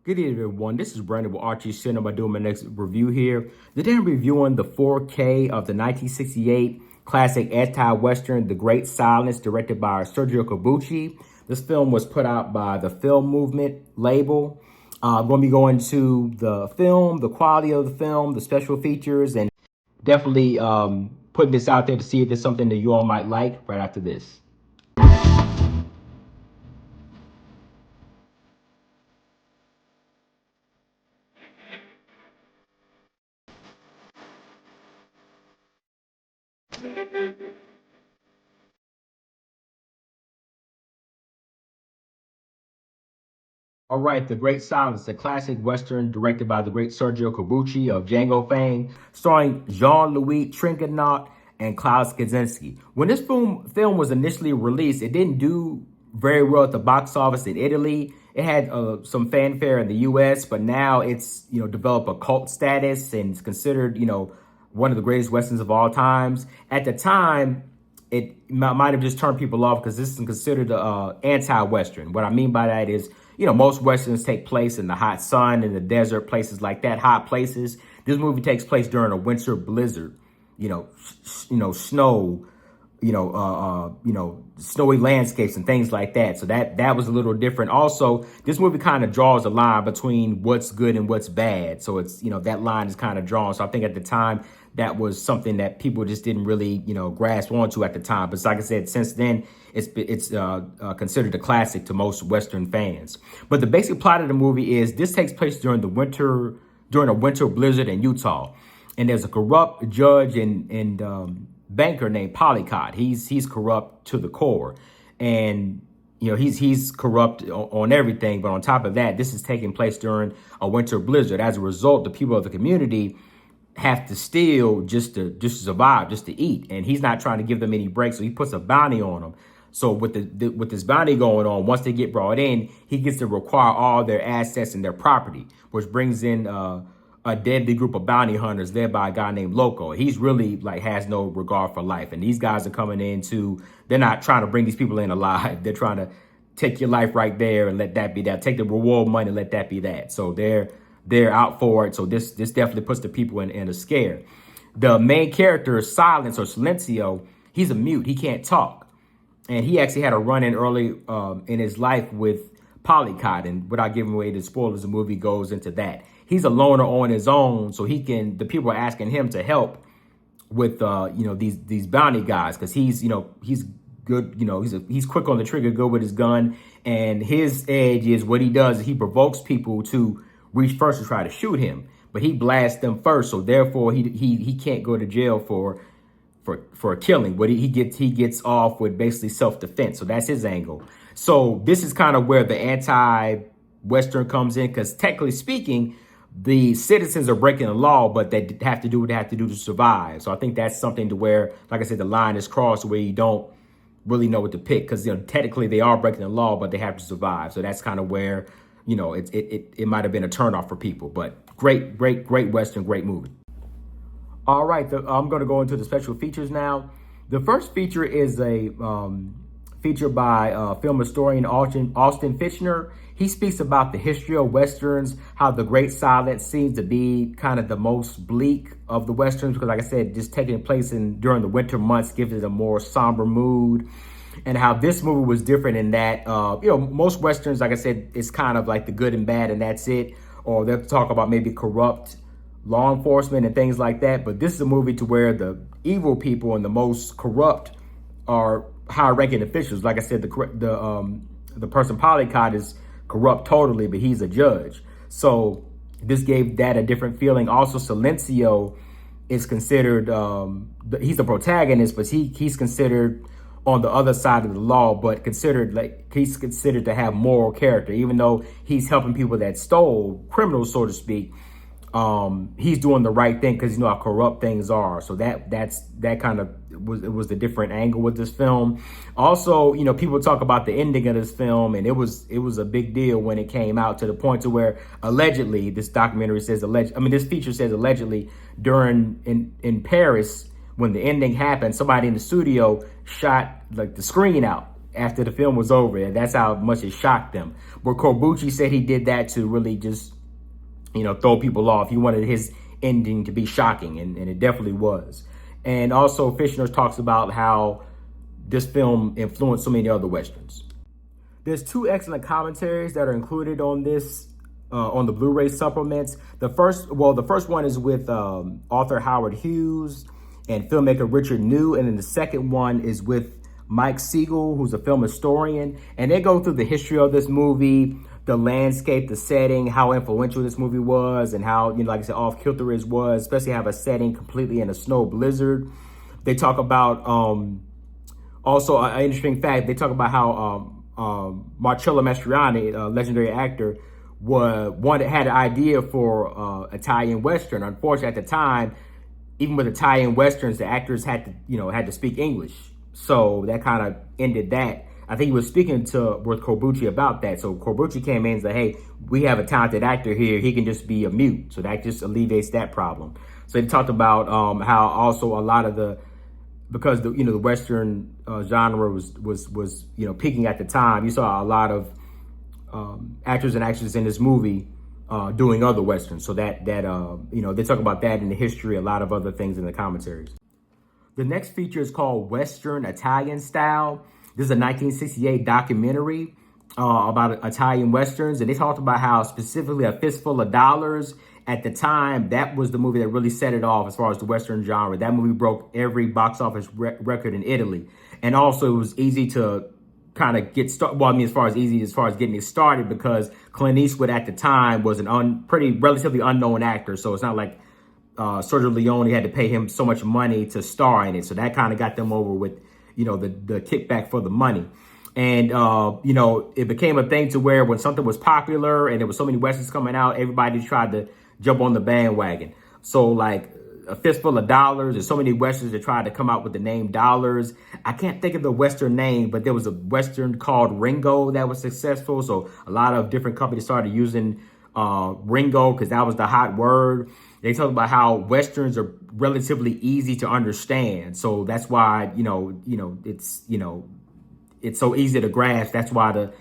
Good evening, everyone. This is Brandon with Archie Cinema doing my next review here. Today I'm reviewing the 4K of the 1968 classic anti-western, The Great Silence, directed by Sergio Corbucci. This film was put out by the Film Movement label. I'm going to be going to the film, the quality of the film, the special features, and definitely putting this out there to see if there's something that you all might like right after this. All right, The Great Silence, a classic Western directed by the great Sergio Corbucci of Django fame, starring Jean-Louis Trintignant and Klaus Kinski. When this film was initially released, it didn't do very well at the box office in Italy. It had some fanfare in the U.S., but now it's developed a cult status and it's considered one of the greatest westerns of all times. At the time, it might have just turned people off because this is considered anti-Western. What I mean by that is, most Westerns take place in the hot sun, in the desert, places like that, hot places. This movie takes place during a winter blizzard, snow, snowy landscapes and things like that. So that was a little different. Also, this movie kind of draws a line between what's good and what's bad. So it's, that line is kind of drawn. So I think at the time that was something that people just didn't really, grasp onto at the time. But like I said, since then, it's considered a classic to most Western fans. But the basic plot of the movie is this takes place during a winter blizzard in Utah. And there's a corrupt judge and banker named Polycott. He's corrupt to the core, and he's corrupt on everything. But on top of that, this is taking place during a winter blizzard. As a result, the people of the community have to steal just to survive, just to eat, and he's not trying to give them any breaks. So he puts a bounty on them. So with this bounty going on, once they get brought in, he gets to require all their assets and their property, which brings in a deadly group of bounty hunters led by a guy named Loco. He's really has no regard for life. And these guys are coming in they're not trying to bring these people in alive. They're trying to take your life right there and let that be that. Take the reward money and let that be that. So they're out for it. So this definitely puts the people in a scare. The main character, Silence or Silencio, he's a mute. He can't talk. And he actually had a run-in early in his life with Polycott. And without giving away the spoilers, the movie goes into that. He's a loner on his own, so the people are asking him to help with these bounty guys because he's good, he's quick on the trigger, good with his gun, and his edge is what he does is he provokes people to reach first to try to shoot him, but he blasts them first, so therefore he can't go to jail for a killing, but he gets off with basically self-defense. So that's his angle. So this is kind of where the anti-Western comes in, because technically speaking, the citizens are breaking the law, but they have to do what they have to do to survive. So I think that's something to where, like I said, the line is crossed where you don't really know what to pick, because technically they are breaking the law, but they have to survive. So that's kind of where it might have been a turnoff for people. But great Western, great movie. All right, I'm going to go into the special features now. The first feature is a feature by film historian Austin Fitchner. He speaks about the history of Westerns, how The Great Silence seems to be kind of the most bleak of the Westerns, because like I said, just taking place during the winter months gives it a more somber mood, and how this movie was different in that, most Westerns, like I said, it's kind of like the good and bad and that's it, or they'll talk about maybe corrupt law enforcement and things like that. But this is a movie to where the evil people and the most corrupt are high-ranking officials. Like I said, the person Polycott is corrupt totally, but he's a judge. So this gave that a different feeling. Also, Silencio is considered, he's the protagonist, but he's considered on the other side of the law, but he's considered to have moral character, even though he's helping people that stole, criminals, so to speak. He's doing the right thing because how corrupt things are. So that kind of was the different angle with this film. Also, people talk about the ending of this film, and it was a big deal when it came out, to the point to where allegedly, this documentary says this feature says allegedly in Paris, when the ending happened, somebody in the studio shot the screen out after the film was over, and that's how much it shocked them. But Corbucci said he did that to really just, throw people off. He wanted his ending to be shocking, and it definitely was. And also, Fichtner talks about how this film influenced so many other Westerns. There's 2 excellent commentaries that are included on this, on the Blu-ray supplements. The first one is with author Howard Hughes and filmmaker Richard New, and then the second one is with Mike Siegel, who's a film historian, and they go through the history of this movie, the landscape, the setting, how influential this movie was, and how, like I said, off-kilter it was, especially have a setting completely in a snow blizzard. They talk about, also an interesting fact, they talk about how Marcello Mastroianni, a legendary actor, had an idea for Italian Western. Unfortunately, at the time, even with Italian Westerns, the actors had to speak English. So that kind of ended that. I think he was speaking with Corbucci about that. So Corbucci came in and said, hey, we have a talented actor here. He can just be a mute. So that just alleviates that problem. So he talked about how also a lot of because the Western genre was peaking at the time. You saw a lot of actors and actresses in this movie doing other Westerns. So that they talk about that in the history, a lot of other things in the commentaries. The next feature is called Western Italian Style. This is a 1968 documentary about Italian Westerns. And they talked about how specifically A Fistful of Dollars, at the time, that was the movie that really set it off as far as the Western genre. That movie broke every box office record in Italy. And also it was easy to kind of get started. Well, I mean, as far as getting it started, because Clint Eastwood at the time was relatively unknown actor. So it's not like Sergio Leone had to pay him so much money to star in it. So that kind of got them over with, the kickback for the money. And, it became a thing to where when something was popular and there was so many Westerns coming out, everybody tried to jump on the bandwagon. So like A Fistful of Dollars, there's so many Westerns that tried to come out with the name Dollars. I can't think of the Western name, but there was a Western called Ringo that was successful. So a lot of different companies started using Ringo because that was the hot word. They talk about how Westerns are relatively easy to understand. So that's why, it's so easy to grasp. That's why there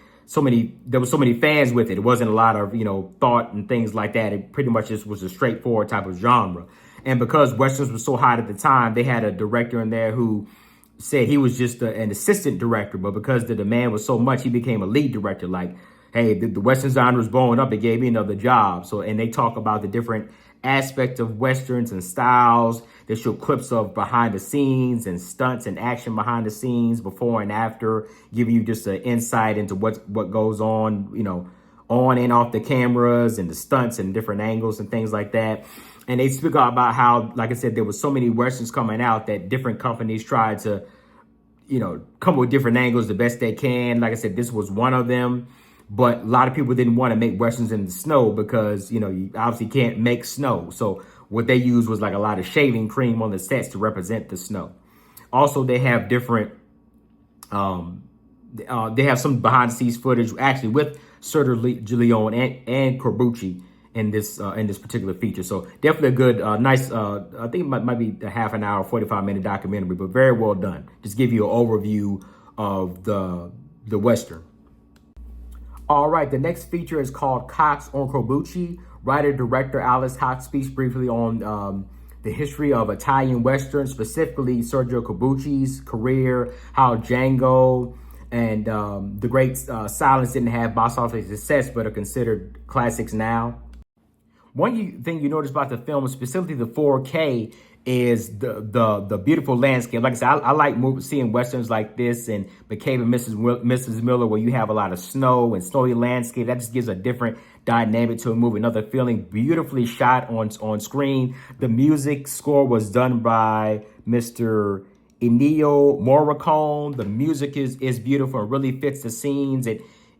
were so many fans with it. It wasn't a lot of, thought and things like that. It pretty much just was a straightforward type of genre. And because Westerns were so hot at the time, they had a director in there who said he was just an assistant director. But because the demand was so much, he became a lead director. Like, hey, the Western genre was blowing up. It gave me another job. So, and they talk about the different aspects of Westerns and styles. They show clips of behind the scenes and stunts and action behind the scenes, before and after, giving you just an insight into what goes on, on and off the cameras and the stunts and different angles and things like that. And they speak about how, like I said, there was so many Westerns coming out that different companies tried to, come up with different angles the best they can. Like I said, this was one of them. But a lot of people didn't want to make Westerns in the snow because, you obviously can't make snow. So what they used was like a lot of shaving cream on the sets to represent the snow. Also, they have different, they have some behind the scenes footage actually with Sergio Leone and Corbucci in this particular feature. So definitely a good, nice, I think it might be a half an hour, 45-minute documentary, but very well done. Just give you an overview of the Western. All right, the next feature is called Cox on Corbucci. Writer-director Alice Cox speaks briefly on the history of Italian Western, specifically Sergio Corbucci's career, how Django and The Great Silence didn't have box office success, but are considered classics now. One thing you notice about the film, specifically the 4K, is the beautiful landscape. Like I said, I like seeing Westerns like this and McCabe and Mrs. Miller, where you have a lot of snow and snowy landscape. That just gives a different dynamic to a movie, another feeling. Beautifully shot on screen. The music score was done by Mr. Ennio Morricone. The music is beautiful and really fits the scenes.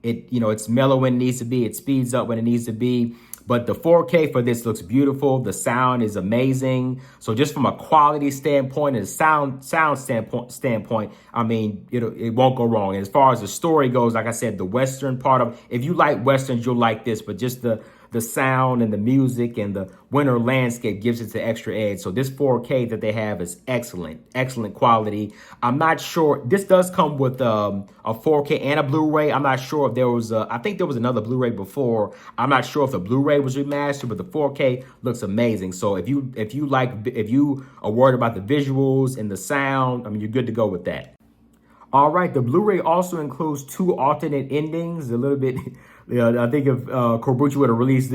It's mellow when it needs to be. It speeds up when it needs to be. But the 4K for this looks beautiful. The sound is amazing. So just from a quality standpoint and a sound standpoint, I mean, it won't go wrong. And as far as the story goes, like I said, the Western part of, if you like Westerns, you'll like this. But just the the sound and the music and the winter landscape gives it the extra edge. So this 4K that they have is excellent quality. I'm not sure, this does come with a 4K and a Blu-ray. I'm not sure if there was I think there was another Blu-ray before. I'm not sure if the Blu-ray was remastered, but the 4K looks amazing. So if you are worried about the visuals and the sound, I mean, you're good to go with that. All right, the Blu-ray also includes 2 alternate endings. A little bit, I think if Corbucci would have released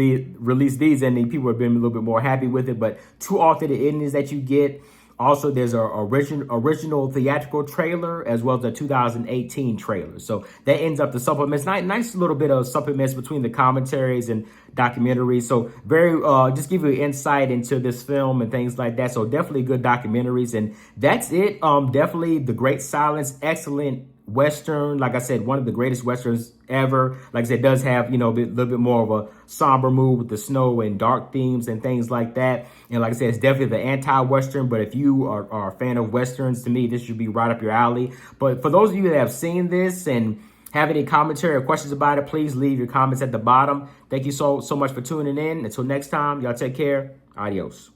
these endings, people would have been a little bit more happy with it. But 2 alternate endings that you get. Also, there's a original theatrical trailer as well as a 2018 trailer. So that ends up the supplements. Nice little bit of supplements between the commentaries and documentaries. So very, just give you insight into this film and things like that. So definitely good documentaries. And that's it. Definitely The Great Silence. Excellent Western. Like I said, one of the greatest Westerns ever. Like I said, it does have, a little bit more of a somber mood with the snow and dark themes and things like that. And like I said, it's definitely the anti-Western. But if you are a fan of Westerns, to me, this should be right up your alley. But for those of you that have seen this and have any commentary or questions about it, please leave your comments at the bottom. Thank you so much for tuning in. Until next time, y'all take care. Adios.